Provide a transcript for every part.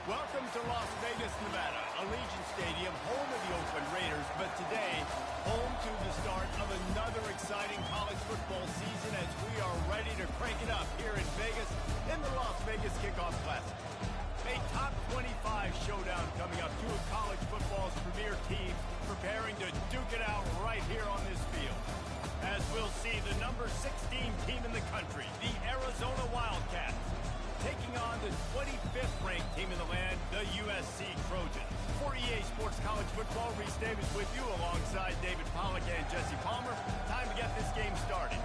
Welcome to Las Vegas, Nevada, Allegiant Stadium, home of the Oakland Raiders, but today, home to the start of another exciting college football season as we are ready to crank it up here in Vegas in the Las Vegas Kickoff Classic. A top 25 showdown coming up, two of college football's premier teams preparing to duke it out right here on this field. As we'll see, the number 16 team in the country, the Arizona Wildcats, taking on the 25th ranked team in the land, the USC Trojans. For EA Sports College Football, Reese Davis with you alongside David Pollack and Jesse Palmer. Time to get this game started.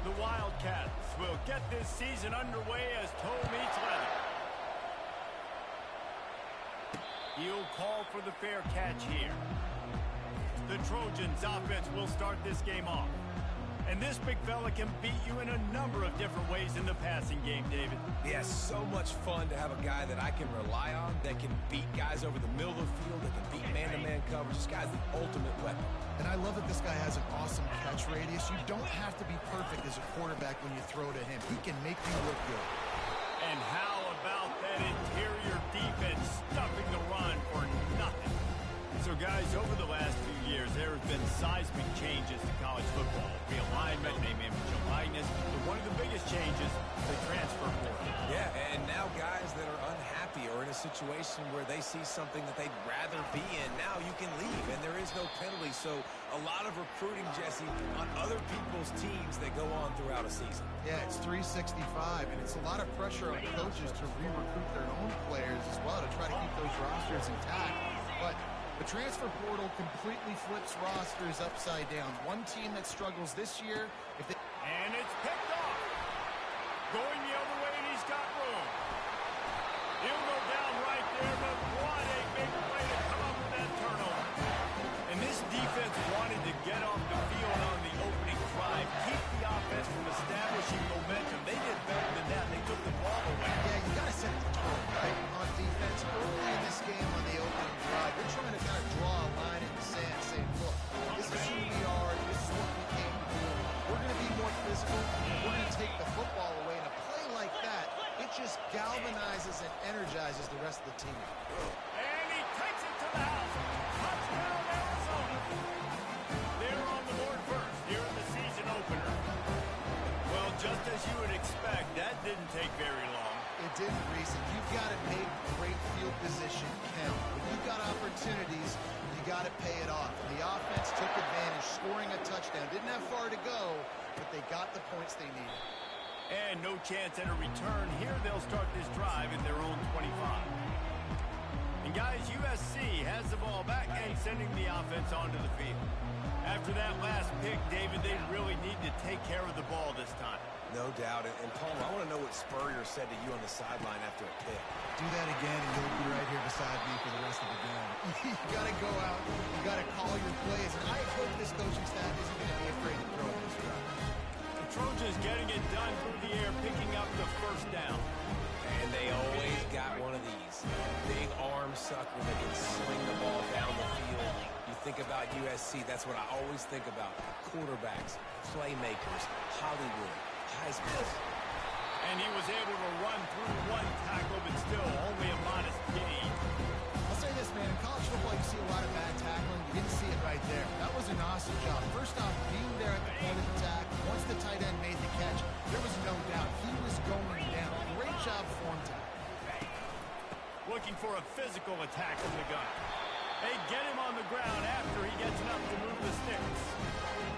The Wildcats will get this season underway as toe meets leather. He'll call for the fair catch here. The Trojans offense will start this game off. And this big fella can beat you in a number of different ways in the passing game, David. Yeah, so much fun to have a guy that I can rely on, that can beat guys over the middle of the field, that can beat man-to-man coverage. This guy's the ultimate weapon. And I love that this guy has an awesome catch radius. You don't have to be perfect as a quarterback when you throw to him. He can make you look good. And how about that interior defense stuffing the run for nothing? So, guys, over the last few years, there have been seismic changes to college football. Realignment, name, image, and likeness. But one of the biggest changes, the transfer portal. Yeah, and now guys that are unhappy or in a situation where they see something that they'd rather be in, now you can leave, and there is no penalty. So a lot of recruiting, Jesse, on other people's teams that go on throughout a season. Yeah, it's 365, and it's a lot of pressure on coaches to re-recruit their own players as well to try to keep those rosters intact. But the transfer portal completely flips rosters upside down. One team that struggles this year, if they... And it's picked off. Going the other way, and he's got room. He'll go down right there, but what a big play to come up with that turnover. And this defense wanted to get off the field on the opening drive, keep the offense from establishing momentum. They did better than that. They took the ball away. Yeah, you got to set the tone, right, on defense. Early in this game on the opening drive, they're trying to kind of draw a line in the sand, saying, look, this is who we are, this is what we came to do. We're going to be more physical. We're going to take the football away. And a play like that, it just galvanizes and energizes the rest of the team. And he takes it to the house. Touchdown, Arizona. They're on the board first here in the season opener. Well, just as you would expect, that didn't take very long. It didn't, Reese. You've got to make great field position count. When you've got opportunities, you got to pay it off. And the offense took advantage, scoring a touchdown. Didn't have far to go, but they got the points they needed. And no chance at a return. Here they'll start this drive at their own 25. And guys, USC has the ball back and sending the offense onto the field. After that last pick, David, they really need to take care of the ball this time. No doubt. And Palmer, I want to know what Spurrier said to you on the sideline after a pick. Do that again, and you'll be right here beside me for the rest of the game. You got to go out. You got to call your plays. And I hope this coaching staff isn't going to be afraid to throw this drive. The Trojans getting it done through the air, picking up the first down. And they always got one of these. Big arm sucker that can sling the ball down the field. You think about USC, that's what I always think about. Quarterbacks, playmakers, Hollywood, Heisman. And he was able to run through one tackle, but still only a modest gain. I'll say this, man. In college football, you see a lot of bad tackling. You didn't see it right there. That was an awesome job. First off, being there at the point of attack, once the tight end made the catch, there was no doubt he was going down. Great job form tackle. Looking for a physical attack from the gun. They get him on the ground after he gets enough to move the sticks.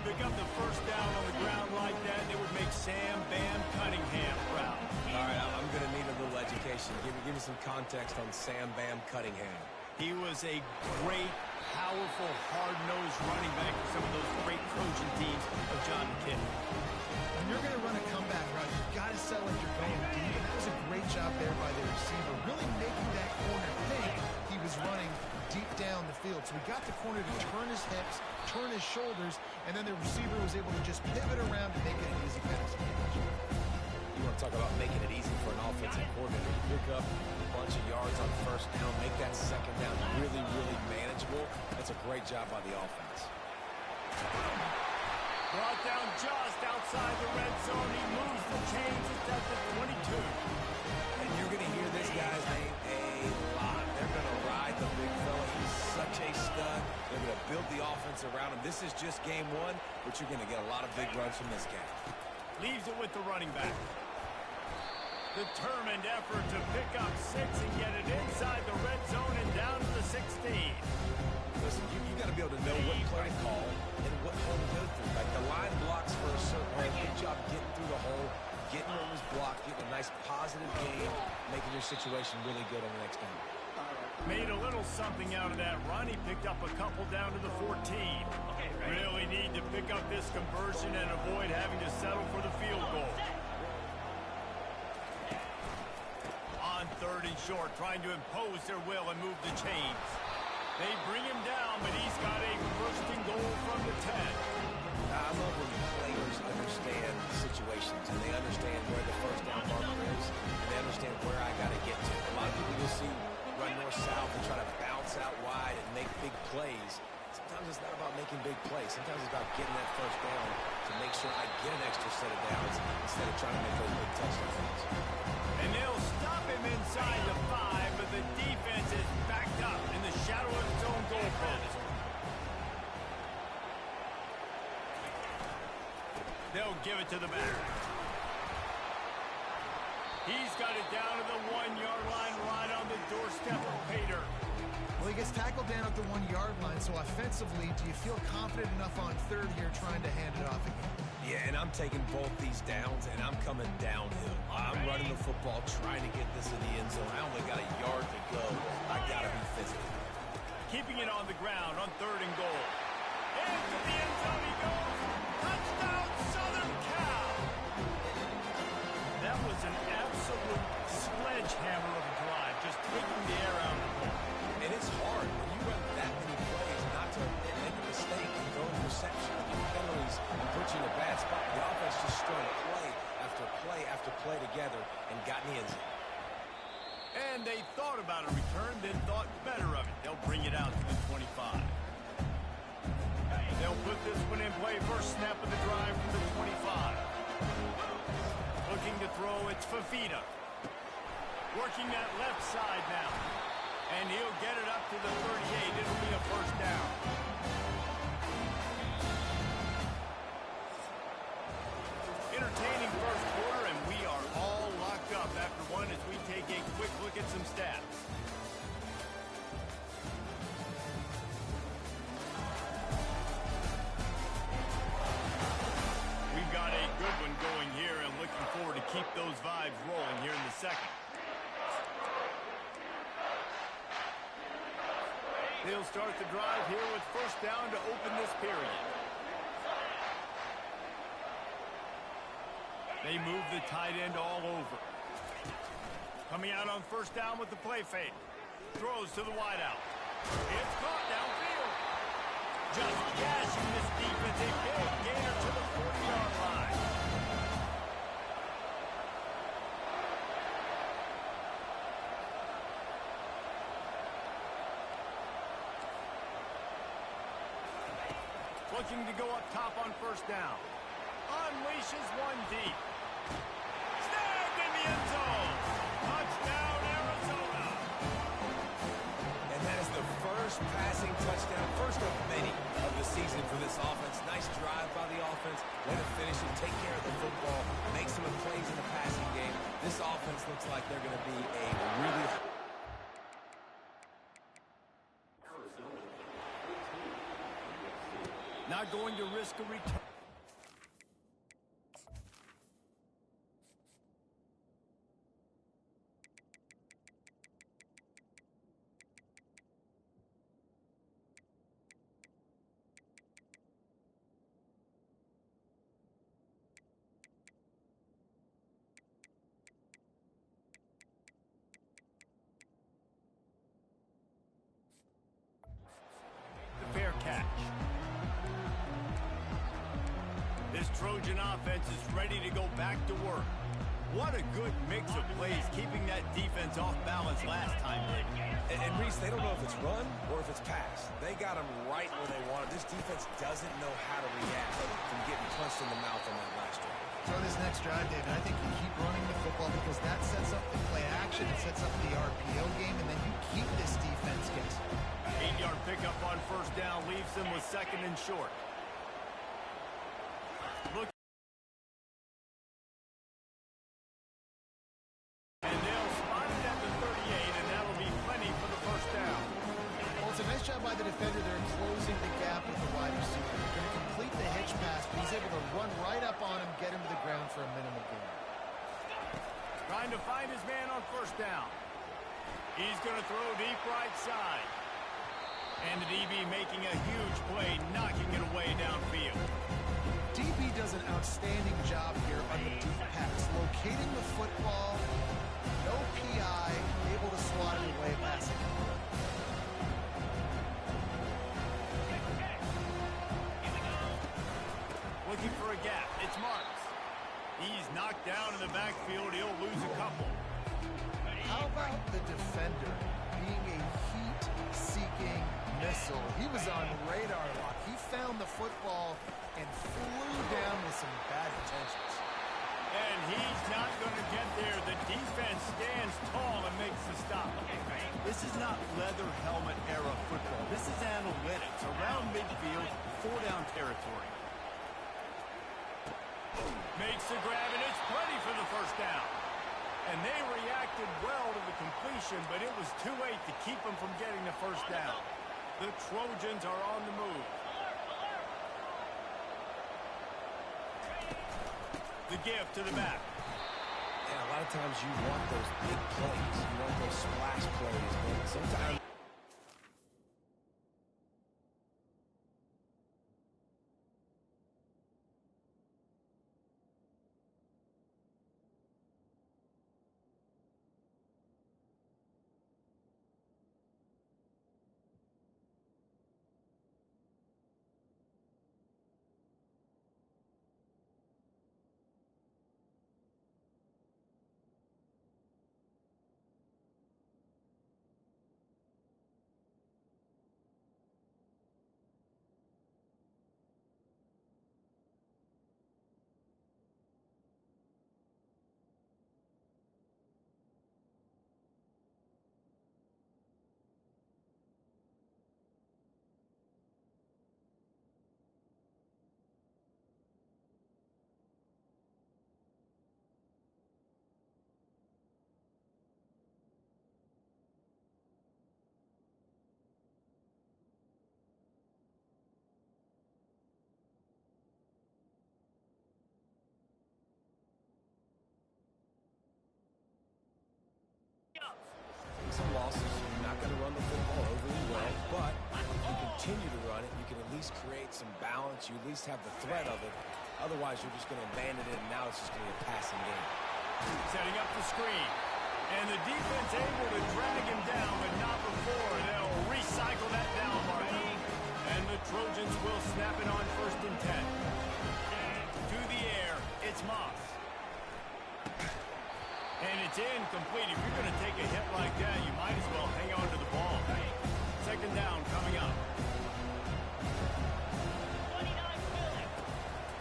Pick up the first down on the ground like that, and it would make Sam Bam Cunningham proud. All right, I'm going to need a little education. Give me some context on Sam Bam Cunningham. He was a great, powerful, hard-nosed running back for some of those great Trojan teams of John McKinney. When you're going to run a comeback route, you've got to sell like you're going deep, and that was a great job there by the receiver, really making that corner think he was running deep down the field. So we got the corner to turn his hips, turn his shoulders, and then the receiver was able to just pivot around and make it an easy pass. You want to talk about making it easy for an offensive coordinator. You pick up a bunch of yards on first down, make that second down really, really manageable. That's a great job by the offense. Brought down just outside the red zone. He moves the chains. It's at the 22. And you're going to hear this guy's name a lot. They're going to ride the big fella. He's such a stud. They're going to build the offense around him. This is just game one, but you're going to get a lot of big runs from this guy. Leaves it with the running back. Determined effort to pick up 6 and get it inside the red zone and down to the 16. Listen, you got to be able to know what play to call and what hole to go through. Like the line blocks for a certain hole. Good job getting through the hole, getting where it was blocked, getting a nice positive game, making your situation really good on the next down. Made a little something out of that run. He picked up a couple down to the 14. Really need to pick up this conversion and avoid having to settle for the field goal. On 3rd and short, trying to impose their will and move the chains. They bring him down, but he's got a 1st and goal from the 10. I love when players understand situations and they understand where the 1st down marker is and they understand where I got to get to. A lot of people you'll see run north-south and try to bounce out wide and make big plays. Sometimes it's not about making big plays. Sometimes it's about getting that 1st down to make sure I get an extra set of downs instead of trying to make those big touchdowns. And they'll stop him inside the 5, but the defense is backed up in the shadow of its own goalpost. They'll give it to the back. He's got it down to the 1-yard line, right on the doorstep of Pater. Well, he gets tackled down at the 1-yard line, so offensively, do you feel confident enough on 3rd here trying to hand it off again? Yeah, and I'm taking both these downs, and I'm coming downhill. I'm running the football, trying to get this in the end zone. I only got a yard to go. I got to be physical. Keeping it on the ground on 3rd and goal. Into the end zone he goes. Touchdown, Southern Cal! That was an absolute sledgehammer of a drive, just taking the air out of the ball. And it's hard when you run that many plays not to make a mistake and throw interception and penalties and put you in a bad spot. The offense just strung play after play after play together and got in the end zone. And they thought about a return, then thought better of it. They'll bring it out to the 25. They'll put this one in play. 1st snap of the drive from the 25. Looking to throw, it's Fafita. Working that left side now. And he'll get it up to the 38. It'll be a 1st down. Entertaining 1st quarter, and we are all locked up after one as we take a quick look at some stats. We've got a good one going here and looking forward to keep those vibes rolling here in the 2nd. They'll start the drive here with 1st down to open this period. They move the tight end all over. Coming out on 1st down with the play fake. Throws to the wideout. It's caught downfield. Just gashing this defense. A big gainer to the 40-yard line. Looking to go up top on 1st down. Unleashes one deep. Snagged in the end zone. Touchdown, Arizona. And that is the 1st passing touchdown, 1st of many of the season for this offense. Nice drive by the offense. Way to finish it, take care of the football, make some plays in the passing game. This offense looks like they're going to be a really... Not going to risk a return. The fair catch. This Trojan offense is ready to go back to work. What a good mix of plays, keeping that defense off balance last time, David. And Reese, they don't know if it's run or if it's pass. They got them right where they want them. This defense doesn't know how to react from getting punched in the mouth on that last drive. So on this next drive, David, I think you keep running the football because that sets up the play action, it sets up the RPO game, and then you keep this defense guessing. 8-yard pickup on first down leaves them with second and short. Look. And they'll spot it at the 38, and that'll be plenty for the first down. Well, it's a nice job by the defender. They're closing the gap with the wide receiver. They're going to complete the hitch pass, but he's able to run right up on him, get him to the ground for a minimal gain. Trying to find his man on first down. He's going to throw deep right side. And the DB making a huge play, knocking it away downfield. DB does an outstanding job here on the deep pass, locating the football, no PI, able to swat it away, passing. Looking for a gap. It's Marks. He's knocked down in the backfield. He'll lose a couple. How about the defender being a heat-seeking missile? He was on radar lock. He found the football and flew down with some bad intentions. And he's not going to get there. The defense stands tall and makes the stop. This is not leather helmet era football. This is analytics. Around midfield, 4-down territory. Makes the grab, and it's plenty for the first down. And they reacted well to the completion, but it was too late to keep them from getting the first down. The Trojans are on the move. The give to the back. And a lot of times you want those big plays. You want those splash plays, but sometimes... Some losses, you're not going to run the football overly well, but if you continue to run it, you can at least create some balance. You at least have the threat of it. Otherwise, you're just going to abandon it, and now it's just going to be a passing game. Setting up the screen. And the defense able to drag him down, but not before. They'll recycle that down marker. And the Trojans will snap it on 1st and 10. To the air, it's Moss. And it's incomplete. If you're going to take a hit like that, you might as well hang on to the ball. 2nd down coming up.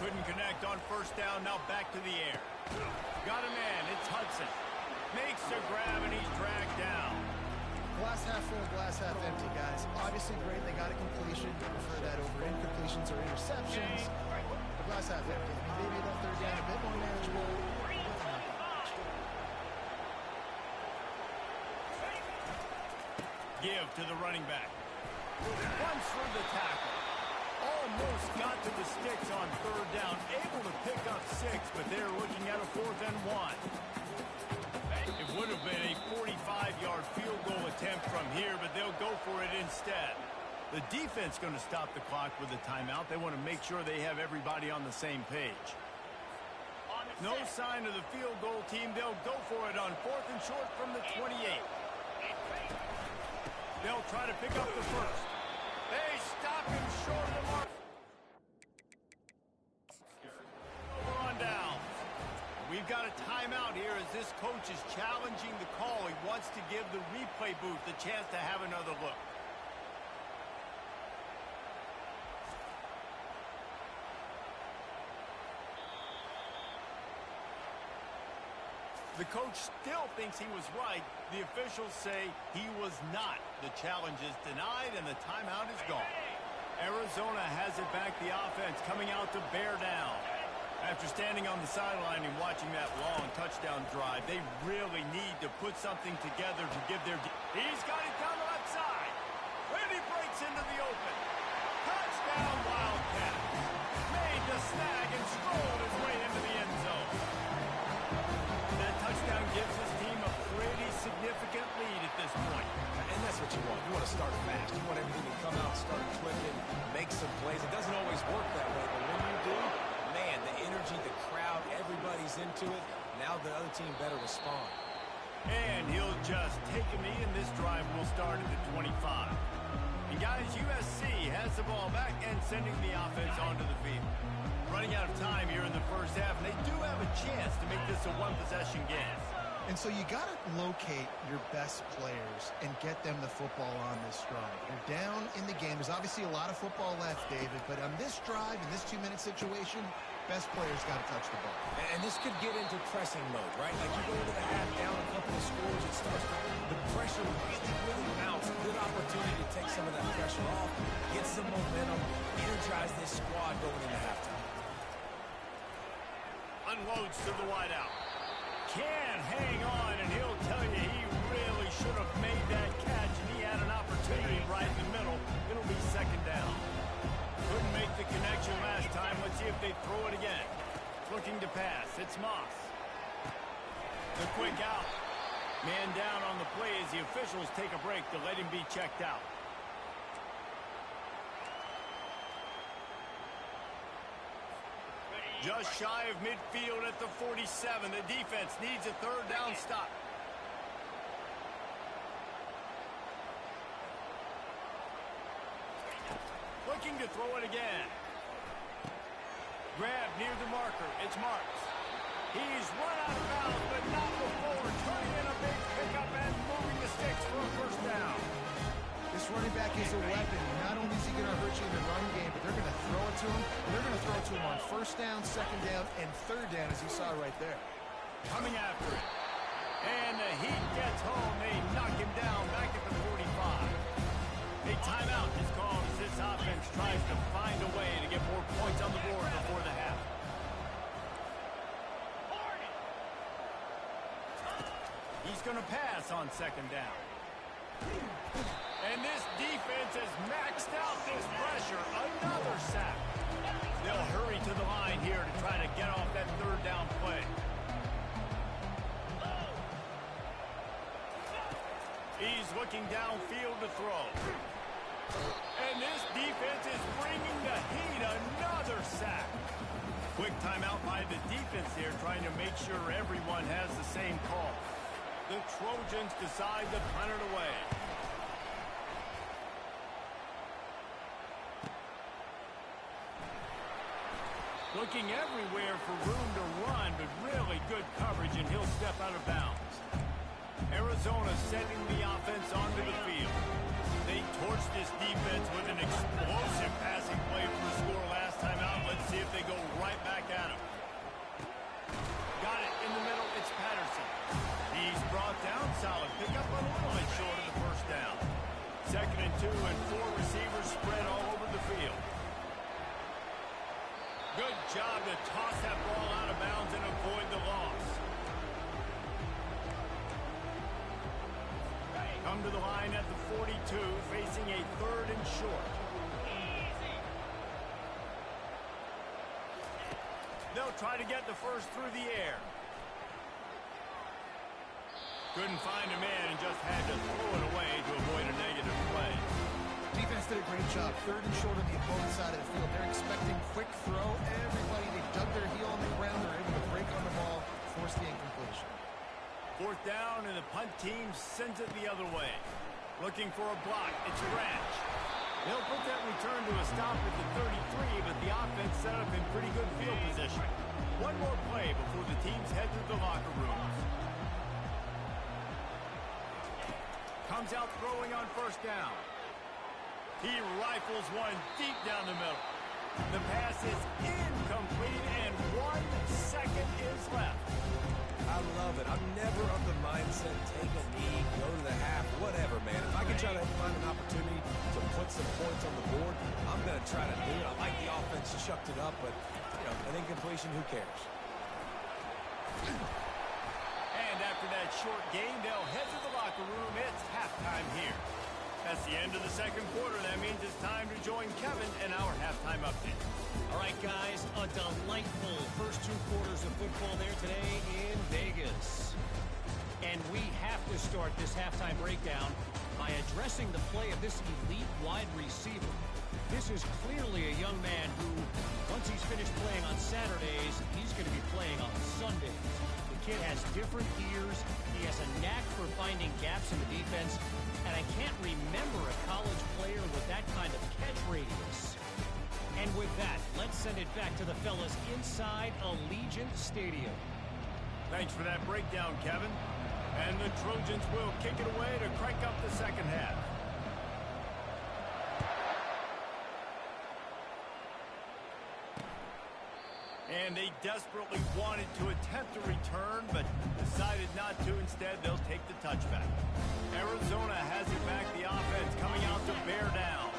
Couldn't connect on 1st down. Now back to the air. Got a man. It's Hudson. Makes a grab, and he's dragged down. Glass half full, glass half empty, guys. Obviously great. They got a completion. You prefer that over incompletions or interceptions. But glass half empty. I mean, maybe that 3rd down a bit more manageable. Give to the running back. Runs for the tackle. Almost got to the sticks on 3rd down. Able to pick up 6, but they're looking at a 4th and 1. It would have been a 45-yard field goal attempt from here, but they'll go for it instead. The defense going to stop the clock with a timeout. They want to make sure they have everybody on the same page. No sign of the field goal team. They'll go for it on 4th and short from the 28. They'll try to pick up the first. They stop him short of the mark. Over on down. We've we've got a timeout here as this coach is challenging the call. He wants to give the replay booth the chance to have another look. The coach still thinks he was right. The officials say he was not. The challenge is denied, and the timeout is gone. Arizona has it back, the offense coming out to bear down. After standing on the sideline and watching that long touchdown drive, they really need to put something together to give their... He's got it down the left side. And he breaks into the open. Touchdown, Wildcats. Made the snag and strolled his way into the end zone. That touchdown gives his team a pretty significant lead at this point. And that's what you want. You want to start fast. You want everything to come out, start clicking, make some plays. It doesn't always work that way, but when you do, man, the energy, the crowd, everybody's into it. Now the other team better respond. And he'll just take a knee, and this drive will start at the 25. And guys, USC has the ball back and sending the offense onto the field. Running out of time here in the first half, and they do have a chance to make this a one-possession game. And so you got to locate your best players and get them the football on this drive. You're down in the game. There's obviously a lot of football left, David, but on this drive, in this 2-minute situation, best players got to touch the ball. And this could get into pressing mode, right? Like you go into the half down a couple of scores, it starts to, the pressure really mounts. Good opportunity to take some of that pressure off, get some momentum, energize this squad going into halftime. Unloads to the wideout. Can hang on, and he'll tell you he really should have made that catch, and he had an opportunity right in the middle. It'll be second down. Couldn't make the connection last time. Let's see if they throw it again. Looking to pass. It's Moss. The quick out. Man down on the play as the officials take a break to let him be checked out. Just shy of midfield at the 47. The defense needs a third down stop. Looking to throw it again. Grab near the marker. It's Marks. He's run out of bounds, but not before turning in a big pickup and moving the sticks for a first down. This running back is a weapon. Not only is he going to hurt you in the run game, but they're going to throw it to him. They're going to throw it to him on first down, second down, and third down, as you saw right there. Coming after it. And the Heat gets home. They knock him down back at the 45. A timeout is called as this offense tries to find a way to get more points on the board before the half. He's going to pass on second down. And this defense has maxed out this pressure. Another sack. They'll hurry to the line here to try to get off that third down play. He's looking downfield to throw. And this defense is bringing the heat. Another sack. Quick timeout by the defense here, trying to make sure everyone has the same call. The Trojans decide to punt it away. Looking everywhere for room to run, but really good coverage, and he'll step out of bounds. Arizona sending the offense onto the field. They torched this defense with an explosive passing play for a score last time out. Let's see if they go right back at him. Got it in the middle. It's Patterson. He's brought down solid. Pick up a little bit short of the first down. Second and 2, and 4 receivers spread all over the field. Good job to toss that ball out of bounds and avoid the loss. Come to the line at the 42, facing a third and short. They'll try to get the first through the air. Couldn't find a man and just had to throw it away to avoid a negative play. Defense did a great job. Third and short on the opponent's side of the field. They're expecting quick throw. Everybody, they dug their heel on the ground. They're able to break on the ball, force the incompletion. Fourth down, and the punt team sends it the other way. Looking for a block. It's Ranch. They'll put that return to a stop at the 33, but the offense set up in pretty good field position. One more play before the teams head through the locker rooms. Comes out throwing on first down. He rifles one deep down the middle. The pass is incomplete, and 1 second is left. I love it. I'm never of the mindset, take a knee, go to the half, whatever, man. If I can try to find an opportunity to put some points on the board, I'm going to try to do it. I like the offense shucked it up, but, you know, an incompletion, who cares? And after that short game, they'll head to the locker room. It's halftime here. That's the end of the second quarter. That means it's time to join Kevin in our halftime update. All right, guys, a delightful first 2 quarters of football there today in Vegas. And we have to start this halftime breakdown by addressing the play of this elite wide receiver. This is clearly a young man who, once he's finished playing on Saturdays, he's going to be playing on Sundays. The kid has different ears. He has a knack for finding gaps in the defense. And I can't remember a college player with that kind of catch radius. And with that, let's send it back to the fellas inside Allegiant Stadium. Thanks for that breakdown, Kevin. And the Trojans will kick it away to crank up the second half. And they desperately wanted to attempt a return, but decided not to. Instead, they'll take the touchback. Arizona has it back. The offense coming out to bear down.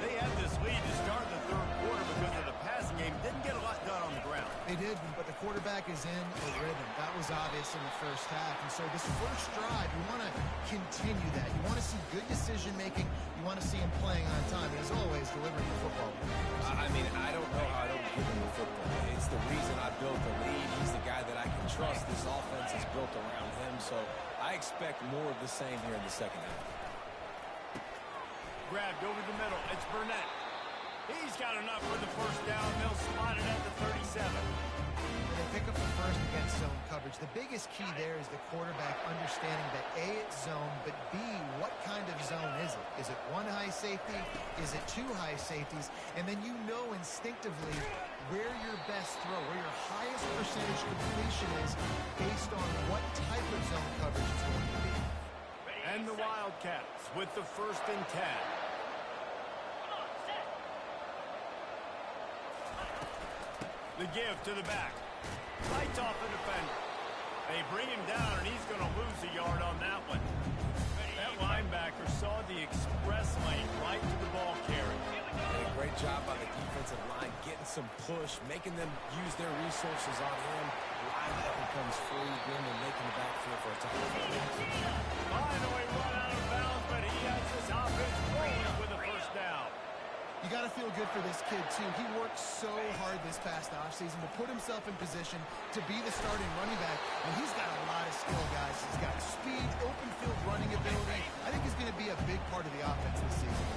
They had this lead to start the third quarter because of the passing game. Didn't get a lot done on the ground. They did, but the quarterback is in a rhythm. That was obvious in the first half. And so this first drive, you want to continue that. You want to see good decision-making. You want to see him playing on time. And as always, delivering the football. I mean, I don't know how I don't give him the football. It's the reason I built the lead. He's the guy that I can trust. This offense is built around him, so I expect more of the same here in the second half. Grabbed over the middle. It's Burnett. He's got enough for the first down. They'll slide it at the 37. They pick up the first against zone coverage. The biggest key there is the quarterback understanding that A, it's zone, but B, what kind of zone is it? Is it one high safety? Is it two high safeties? And then you know instinctively where your best throw, where your highest percentage completion is based on what type of zone coverage it's going to be. And the Wildcats with the 1st and 10. The give to the back. Lights off the defender. They bring him down, and he's going to lose a yard on that one. That linebacker saw the express lane right to the ball carrier. And a great job by the defensive line, getting some push, making them use their resources on him. Linebacker comes free, getting and making the backfield for a touchdown. Finally run out of bounds, but he has his offense rolling with a first down. You got to feel good for this kid, too. He worked so hard this past offseason to put himself in position to be the starting running back, and he's got a lot of skill, guys. He's got speed, open field running ability. I think he's going to be a big part of the offense this season.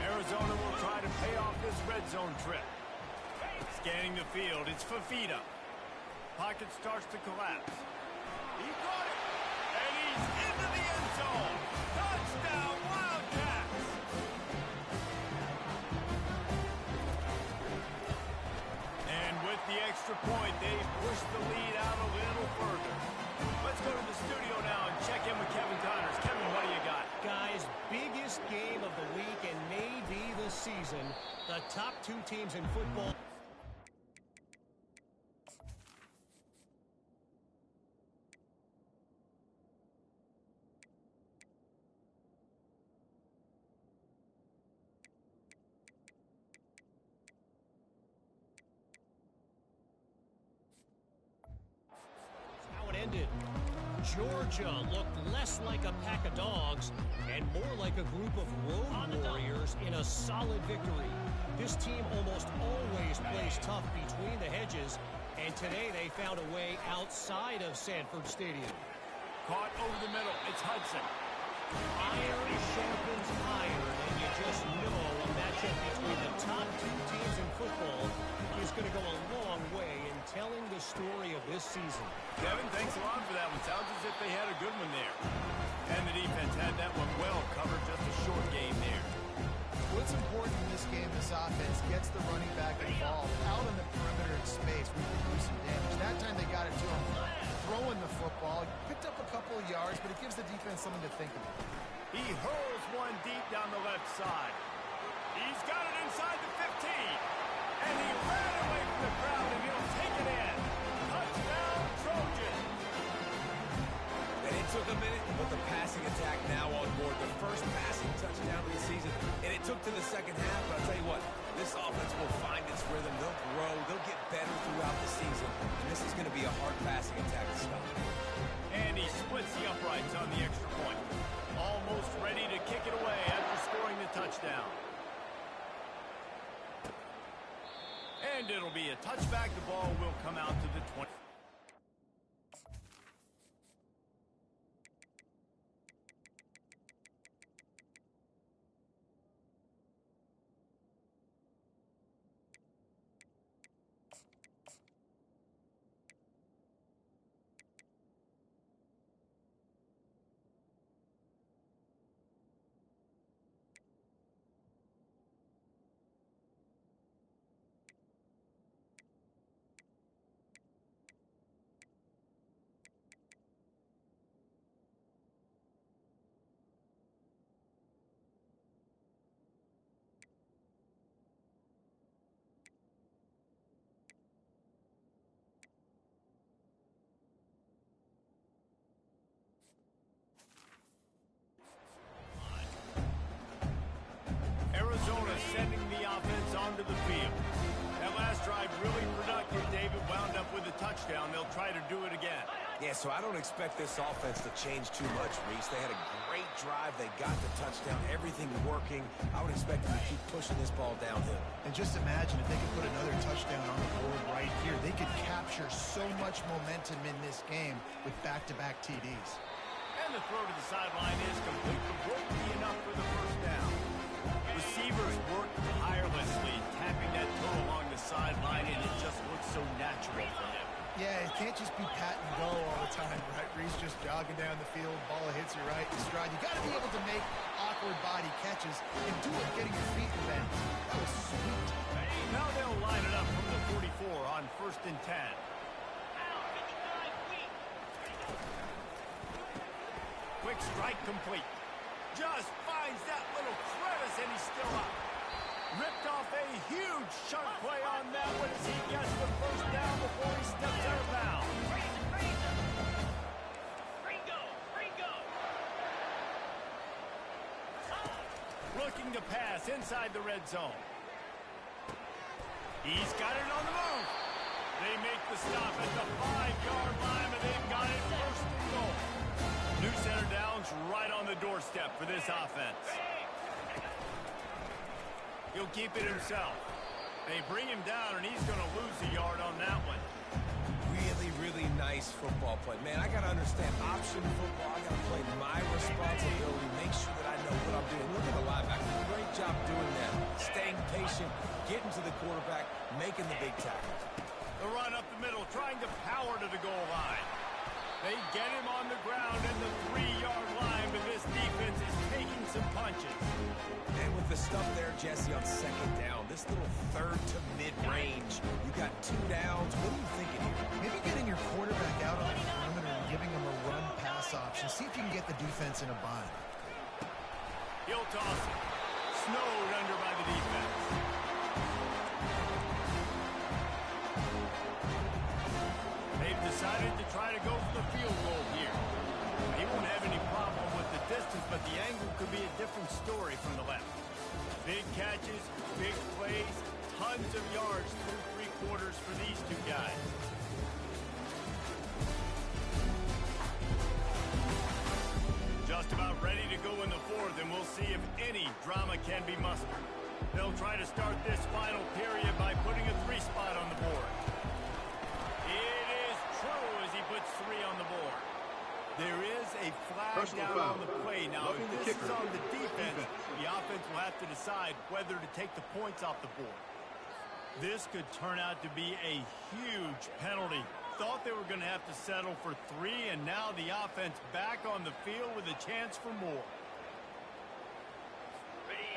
Arizona will try to pay off this red zone trip. Scanning the field, it's Fafita. Pocket starts to collapse. He got it, and he's into the end zone. Touchdown, Wildcats! And with the extra point, they push the lead out a little further. Let's go to the studio now and check in with Kevin Connors. Kevin, what do you got? Guys, biggest game of the week and maybe the season. The top 2 teams in football. Ended. Georgia looked less like a pack of dogs and more like a group of road warriors in a solid victory. This team almost always plays tough between the hedges, and today they found a way outside of Sanford Stadium. Caught over the middle. It's Hudson. Iron sharpens iron, and you just know a matchup between the top 2 teams in football is going to go a long way in telling the story of this season. Kevin, thanks a lot for that one. Sounds as if they had a good one there. And the defense had that one well covered. Just a short game there. What's important in this game, this offense gets the running back involved out on the perimeter in space. We can do some damage. That time they got it to him yards, but it gives the defense something to think about. He hurls one deep down the left side. He's got it inside the 15. And he ran away from the crowd, and he'll take it in. Touchdown, Trojan. And it took a minute, but the passing attack now on board. The first passing touchdown of the season. And it took to the second half, but I'll tell you what, this offense will find its rhythm. They'll grow. They'll get better throughout the season. And this is going to be a hard passing attack to stop. And he splits the uprights on the extra point. Almost ready to kick it away after scoring the touchdown. And it'll be a touchback. The ball will come out to the 20. Arizona sending the offense onto the field. That last drive really productive. David wound up with a touchdown. They'll try to do it again. Yeah, so I don't expect this offense to change too much, Reese. They had a great drive. They got the touchdown. Everything working. I would expect them to keep pushing this ball downhill. And just imagine if they could put another touchdown on the board right here. They could capture so much momentum in this game with back-to-back TDs. And the throw to the sideline is complete, but won't be enough for the first down. Receivers work tirelessly, tapping that toe along the sideline, and it just looks so natural for him. Yeah, it can't just be pat and go all the time, right? Reese just jogging down the field, ball hits you right in stride. You got to be able to make awkward body catches and do it getting your feet in bend. That was sweet. Now they'll line it up from the 44 on 1st and 10. Quick strike complete. Just finds that little crevice, and he's still up. Ripped off a huge chunk play on that one as he gets the first down before he steps out of bounds. Looking to pass inside the red zone. He's got it on the move. They make the stop at the 5-yard line, and they've got it 1st and goal. New center downs right on the doorstep for this offense. He'll keep it himself. They bring him down, and he's going to lose a yard on that one. Really, really nice football play. Man, I got to understand option football. I got to play my responsibility, make sure that I know what I'm doing. Look at the linebacker. Great job doing that. Staying patient, getting to the quarterback, making the big tackle. The run up the middle, trying to power to the goal line. They get him on the ground at the 3-yard line, but this defense is taking some punches. And with the stuff there, Jesse, on 2nd down, this little 3rd to mid-range, you got 2 downs. What are you thinking here? Maybe getting your quarterback out on the perimeter and giving him a run-pass option. See if you can get the defense in a bind. He'll toss it. Snowed under by the defense. They've decided to try to go for the field goal here. He won't have any problem with the distance, but the angle could be a different story from the left. Big catches, big plays, tons of yards through 3 quarters for these two guys. Just about ready to go in the 4th, and we'll see if any drama can be mustered. They'll try to start this final period by putting a 3 spot on the board. It is true as he puts 3 on the board. There is a flag down on the play. Now, if this is on the defense, the offense will have to decide whether to take the points off the board. This could turn out to be a huge penalty. Thought they were going to have to settle for 3, and now the offense back on the field with a chance for more.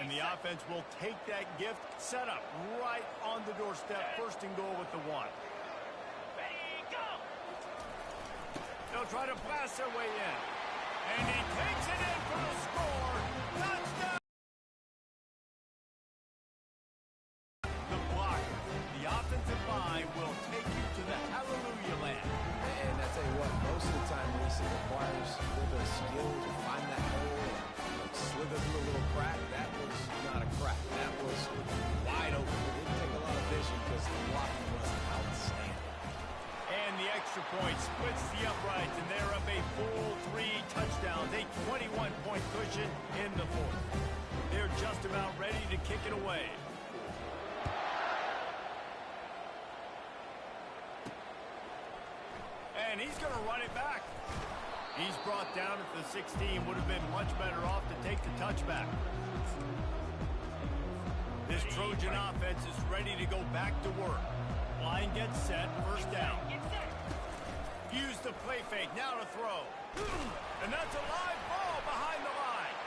And the offense will take that gift, set up right on the doorstep, 1st and goal with the 1. They'll try to blast their way in. And he takes it in for the score. Touchdown! The block. The offensive line will take you to the hallelujah land. And I tell you what, most of the time, Reese, it requires a little bit of skill to find that hole and slither through a little crack. That was not a crack. That was wide open. It didn't take a lot of vision because the blocking was outstanding. And the extra point splits the uprights, and they're up a full 3 touchdowns, a 21-point cushion in the fourth. They're just about ready to kick it away. And he's going to run it back. He's brought down at the 16. Would have been much better off to take the touchback. This Trojan offense is ready to go back to work. Line gets set, first down. Use the play fake, now to throw. And that's a live ball behind the line.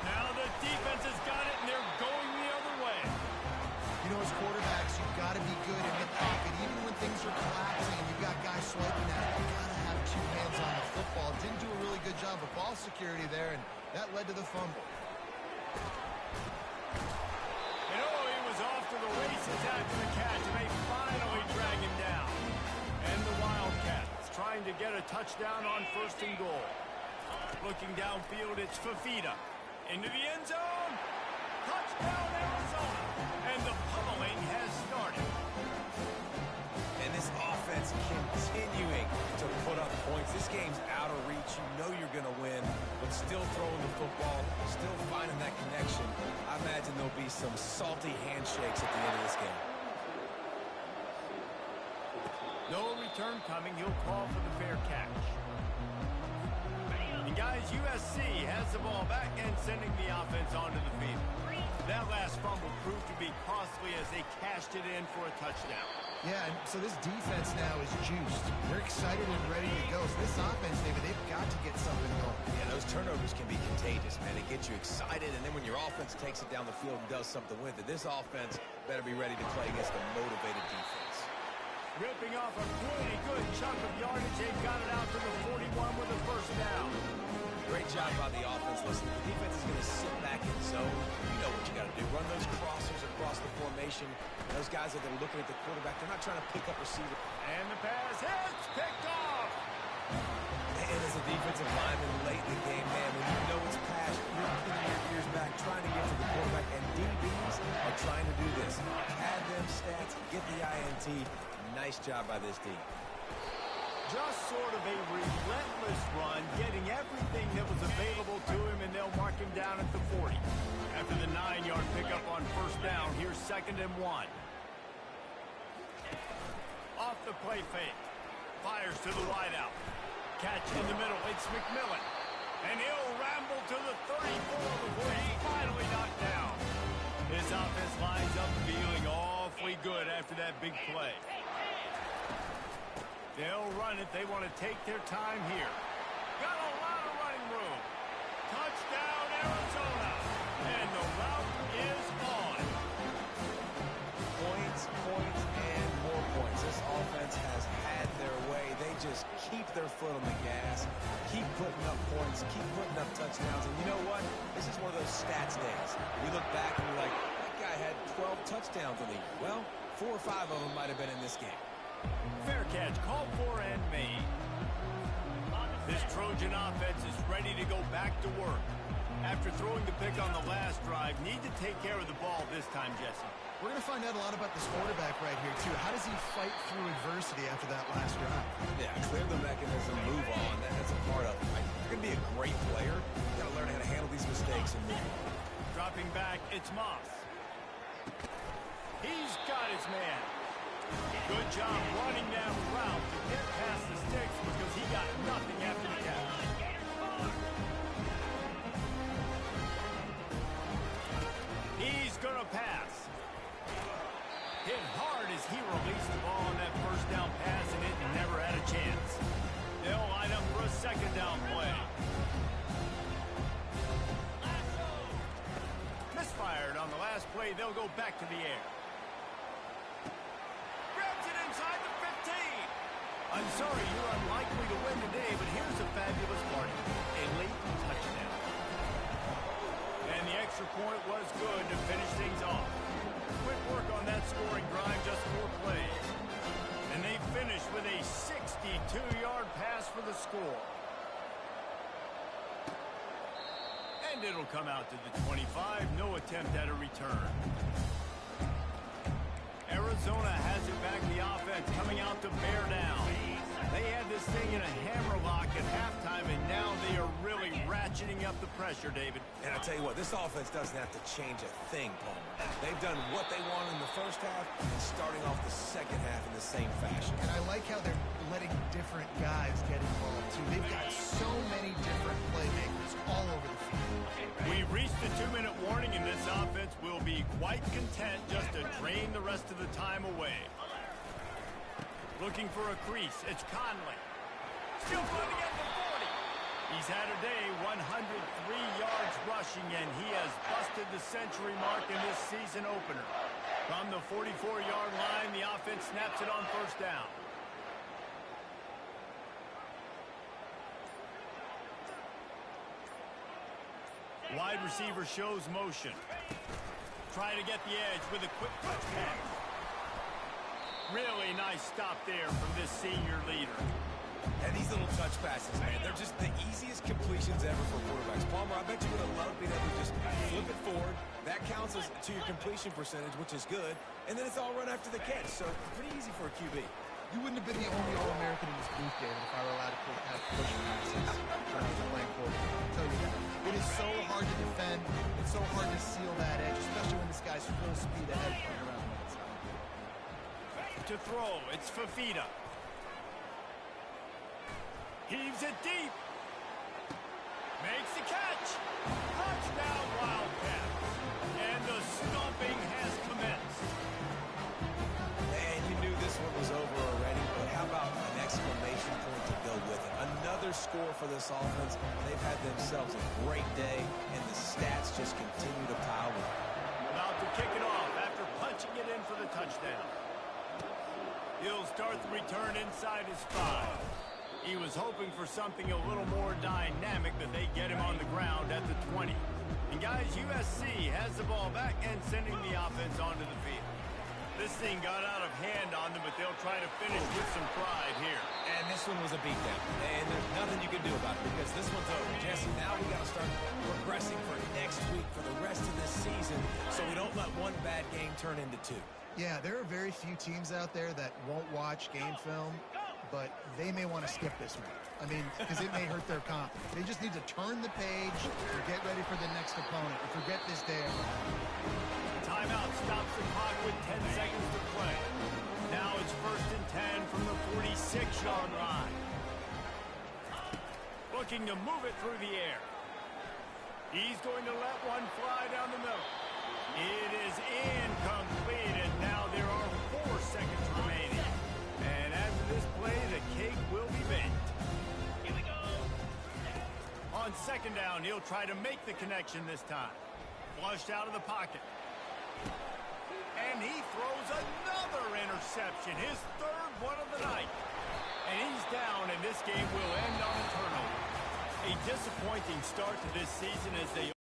Now the defense has got it, and they're going the other way. You know, as quarterbacks, you've got to be good in the pocket. Even when things are collapsing and you've got guys swiping at it, you've got to have 2 hands on the football. Didn't do a really good job of ball security there, and that led to the fumble. And oh, he was off to the races after the catch, and they finally drag him down. And the Wildcats trying to get a touchdown on 1st and goal. Looking downfield, it's Fafita. Into the end zone. Touchdown, Arizona. And the pummeling has started. And this offense continuing to put up points. This game's out of reach. You know you're going to win, but still throwing the football, still finding that connection. I imagine there'll be some salty handshakes at the end of this game. No return coming. He'll call for the fair catch. And guys, USC has the ball back and sending the offense onto the field. That last fumble proved to be costly as they cashed it in for a touchdown. Yeah, and so this defense now is juiced. They're excited and ready to go. So this offense, David, they've got to get something going. Yeah, those turnovers can be contagious, man. It gets you excited, and then when your offense takes it down the field and does something with it, this offense better be ready to play against a motivated defense. Ripping off a pretty good chunk of yardage. They've got it out to the 41 with a first down. Great job by the offense. Listen, the defense is going to sit back in zone. You know what you got to do. Run those crossers across the formation. Those guys that are looking at the quarterback, they're not trying to pick up receiver. And the pass hits, picked off. And as a defensive lineman late in the game, man, when you know it's past, you're putting your ears back, trying to get to the quarterback, and DBs are trying to do this. Add them stats, get the INT. Nice job by this D. Just sort of a relentless run, getting everything that was available to him, and they'll mark him down at the 40. After the 9-yard pickup on first down, here's 2nd and 1. Off the play fake. Fires to the wideout. Catch in the middle. It's McMillan. And he'll ramble to the 34 before he's finally knocked down. His offense lines up feeling awfully good after that big play. They'll run it. They want to take their time here. Got a lot of running room. Touchdown, Arizona. And the route is on. Points, and more points. This offense has had their way. They just keep their foot on the gas, keep putting up points, keep putting up touchdowns. And you know what? This is one of those stats days. We look back and we're like, that guy had 12 touchdowns in the year. Well, 4 or 5 of them might have been in this game. Fair catch, called for and made. This Trojan offense is ready to go back to work. After throwing the pick on the last drive, need to take care of the ball this time, Jesse. We're going to find out a lot about this quarterback right here, too. How does he fight through adversity after that last drive? Yeah, clear the mechanism, move on. That's a part of it. Like, you're going to be a great player. You got to learn how to handle these mistakes and move on. Dropping back, it's Moss. He's got his man. Good job running that route to get past the sticks because he got nothing after the catch. He's going to pass. Hit hard as he released the ball on that first down pass, and it never had a chance. They'll line up for a 2nd down play. Misfired on the last play. They'll go back to the air. Grabs it inside the 15. I'm sorry you're unlikely to win today, but here's a fabulous party. A late touchdown. And the extra point was good to finish things off. Quick work on that scoring drive, just 4 plays. And they finished with a 62-yard pass for the score. And it'll come out to the 25. No attempt at a return. Arizona has it back, the offense coming out to bear down. They had this thing in a hammerlock at halftime, and now they are really ratcheting up the pressure, David. And I tell you what, this offense doesn't have to change a thing, Palmer. They've done what they wanted in the first half and starting off the second half in the same fashion. And I like how they're letting different guys get involved, too. They've got so many different playmakers all over the field. We've reached the 2-minute warning, and this offense will be quite content just to drain the rest of the time away. Looking for a crease. It's Conley. Still running at the 40. He's had a day, 103 yards rushing, and he has busted the century mark in this season opener. From the 44-yard line, the offense snaps it on first down. Wide receiver shows motion. Try to get the edge with a quick touch pass. Really nice stop there from this senior leader. And these little touch passes, man, they're just the easiest completions ever for quarterbacks. Palmer, I bet you would have loved being able to just flip it forward. That counts as to your completion percentage, which is good. And then it's all run after the catch, so pretty easy for a QB. You wouldn't have been the only All-American in this booth, David, if I were allowed to have push passes when I was playing quarterback. I'll tell you that. It is so hard to defend. It's so hard to seal that edge, especially when this guy's full speed ahead playing around the outside. To throw, it's Fafita. Heaves it deep. Makes the catch. Touchdown, Wildcats. And the stomping has commenced. And you knew this one was over already, but how about an exclamation point to go with it? Another score for this offense. They've had themselves a great day, and the stats just continue to pile up. About to kick it off after punching it in for the touchdown. He'll start the return inside his 5. He was hoping for something a little more dynamic, but they get him on the ground at the 20. And guys, USC has the ball back and sending the offense onto the field. This thing got out of hand on them, but they'll try to finish with some pride here. And this one was a beatdown. And there's nothing you can do about it because this one's over. Jesse, now we got to start progressing for next week for the rest of this season so we don't let one bad game turn into 2. Yeah, there are very few teams out there that won't watch game film, but they may want to skip this one. I mean, because it may hurt their confidence. They just need to turn the page and get ready for the next opponent and forget this day. Timeout stops the clock with 10 seconds to play. Now it's 1st and 10 from the 46-yard line. Looking to move it through the air. He's going to let one fly down the middle. It is incomplete, and now there are 4 seconds remaining. And after this play, the cake will be baked. Here we go. On 2nd down, he'll try to make the connection this time. Flushed out of the pocket. And he throws another interception, his 3rd one of the night. And he's down, and this game will end on a turnover. A disappointing start to this season as they